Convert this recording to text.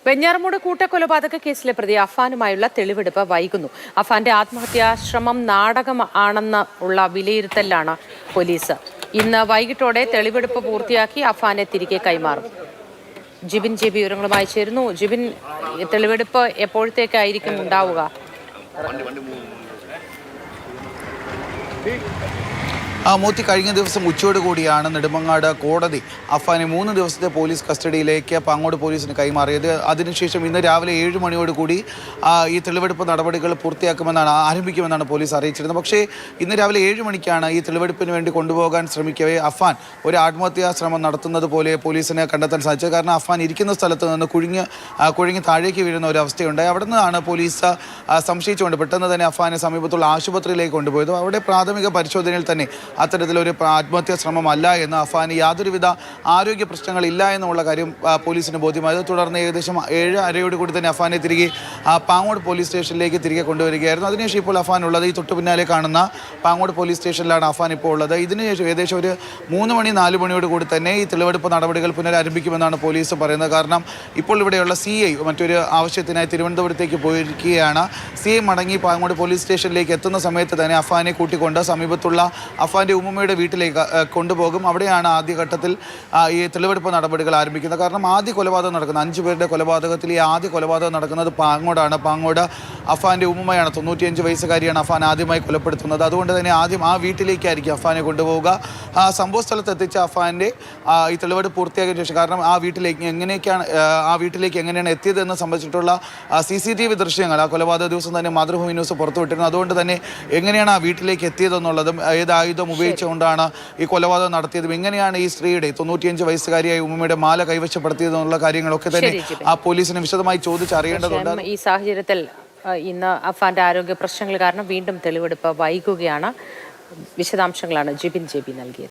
വെഞ്ഞാറമൂട് കൂട്ടക്കൊലപാതക കേസിലെ പ്രതി അഫാനുമായുള്ള തെളിവെടുപ്പ് വൈകുന്നു. അഫാന്റെ ആത്മഹത്യാശ്രമം നാടകമാണെന്ന് ഉള്ള വിലയിരുത്തലാണ് പോലീസ്. ഇന്ന് വൈകിട്ടോടെ തെളിവെടുപ്പ് പൂർത്തിയാക്കി അഫാനെ തിരികെ കൈമാറും. ജിബിൻ ജെ ബി വിവരങ്ങളുമായി ചേരുന്നു. ജിബിൻ, തെളിവെടുപ്പ് എപ്പോഴത്തേക്കായിരിക്കും ഉണ്ടാവുക? മൂത്തി കഴിഞ്ഞ ദിവസം ഉച്ചയോടുകൂടിയാണ് നെടുമങ്ങാട് കോടതി അഫാനെ 3 ദിവസത്തെ പോലീസ് കസ്റ്റഡിയിലേക്ക് പാങ്ങോട് പോലീസിന് കൈമാറിയത്. അതിനുശേഷം ഇന്ന് രാവിലെ 7 മണിയോടുകൂടി ഈ തെളിവെടുപ്പ് നടപടികൾ ആരംഭിക്കുമെന്നാണ് പോലീസ് അറിയിച്ചിരുന്നത്. പക്ഷേ ഇന്ന് രാവിലെ 7 മണിക്കാണ് ഈ തെളിവെടുപ്പിന് വേണ്ടി കൊണ്ടുപോകാൻ ശ്രമിക്കവേ അഫാൻ ഒരു ആത്മഹത്യാ ശ്രമം നടത്തുന്നത് പോലെ പോലീസിന് കണ്ടെത്താൻ സാധിച്ചത്. കാരണം അഫാൻ ഇരിക്കുന്ന സ്ഥലത്ത് നിന്ന് കുഴിഞ്ഞ് താഴേക്ക് വീഴുന്ന ഒരു അവസ്ഥയുണ്ടായി. അവിടെ നിന്നാണ് പോലീസ് സംശയിച്ചുകൊണ്ട് പെട്ടെന്ന് തന്നെ അഫാനെ സമീപത്തുള്ള ആശുപത്രിയിലേക്ക് കൊണ്ടുപോയത്. അവിടെ പ്രാഥമിക പരിശോധനയിൽ തന്നെ അത്തരത്തിലൊരു ആത്മഹത്യാ ശ്രമമല്ല എന്ന്, അഫാന് യാതൊരുവിധ ആരോഗ്യ പ്രശ്നങ്ങളില്ല എന്നുള്ള കാര്യം പോലീസിന് ബോധ്യമായത്. തുടർന്ന് ഏകദേശം 7:30 കൂടി തന്നെ അഫാനെ തിരികെ പാങ്ങോട് പോലീസ് സ്റ്റേഷനിലേക്ക് തിരികെ കൊണ്ടുവരികയായിരുന്നു. അതിനുശേഷം ഇപ്പോൾ അഫാൻ ഉള്ളത് ഈ തൊട്ടു പിന്നാലെ കാണുന്ന പാങ്ങോട് പോലീസ് സ്റ്റേഷനിലാണ് അഫാൻ ഇപ്പോൾ ഉള്ളത്. ഇതിനുശേഷം ഏകദേശം ഒരു 3 മണി 4 മണിയോട് കൂടി തന്നെ ഈ തെളിവെടുപ്പ് നടപടികൾ പുനരാരംഭിക്കുമെന്നാണ് പോലീസ് പറയുന്നത്. കാരണം ഇപ്പോൾ ഇവിടെയുള്ള CI മറ്റൊരു ആവശ്യത്തിനായി തിരുവനന്തപുരത്തേക്ക് പോയിരിക്കുകയാണ്. CI മടങ്ങി പാങ്ങോട് പോലീസ് സ്റ്റേഷനിലേക്ക് എത്തുന്ന സമയത്ത് തന്നെ അഫാനെ കൂട്ടിക്കൊണ്ട് സമീപത്തുള്ള അഫാന്റെ ഉമ്മയുടെ വീട്ടിലേക്ക് കൊണ്ടുപോകും. അവിടെയാണ് ആദ്യഘട്ടത്തിൽ ഈ തെളിവെടുപ്പ് നടപടികൾ ആരംഭിക്കുന്നത്. കാരണം ആദ്യ കൊലപാതകം നടക്കുന്നത് 5 പേരുടെ കൊലപാതകത്തിൽ ഈ ആദ്യ കൊലപാതകം നടക്കുന്നത് പാങ്ങോടാണ്. പാങ്ങോട് അഫാന്റെ ഉമ്മയാണ്, 95 വയസ്സുകാരിയാണ് അഫാൻ ആദ്യമായി കൊലപ്പെടുത്തുന്നത്. അതുകൊണ്ട് തന്നെ ആദ്യം ആ വീട്ടിലേക്കായിരിക്കും അഫാനെ കൊണ്ടുപോവുക. സംഭവ സ്ഥലത്ത് എത്തിച്ച അഫാന്റെ ഈ തെളിവെടുപ്പ് പൂർത്തിയാക്കിയ ശേഷം, കാരണം ആ വീട്ടിലേക്ക് എങ്ങനെയാണ് എത്തിയതെന്ന് സംബന്ധിച്ചിട്ടുള്ള CCTV ദൃശ്യങ്ങൾ ആ കൊലപാതക ദിവസം തന്നെ മാതൃഭൂമി ന്യൂസ് പുറത്തുവിട്ടിരുന്നു. അതുകൊണ്ട് തന്നെ എങ്ങനെയാണ് ആ വീട്ടിലേക്ക് എത്തിയതെന്നുള്ളതും ഏത് ആയുധം ഉപയോഗിച്ചുകൊണ്ടാണ് ഈ കൊലപാതകം നടത്തിയതും എങ്ങനെയാണ് ഈ സ്ത്രീയുടെ 95 വയസ്സുകാരിയായ ഉമ്മയുടെ മാല കൈവശപ്പെടുത്തിയതെന്നുള്ള കാര്യങ്ങളൊക്കെ തന്നെ ആ പോലീസിനെ വിശദമായി ചോദിച്ചറിയേണ്ടതുണ്ട്. ഈ സാഹചര്യത്തിൽ ഇന്ന് അഫാന്റെ ആരോഗ്യ പ്രശ്നങ്ങൾ കാരണം വീണ്ടും തെളിവെടുപ്പ് വൈകുകയാണ്. വിശദാംശങ്ങളാണ് ജിബിൻ JB നൽകിയത്.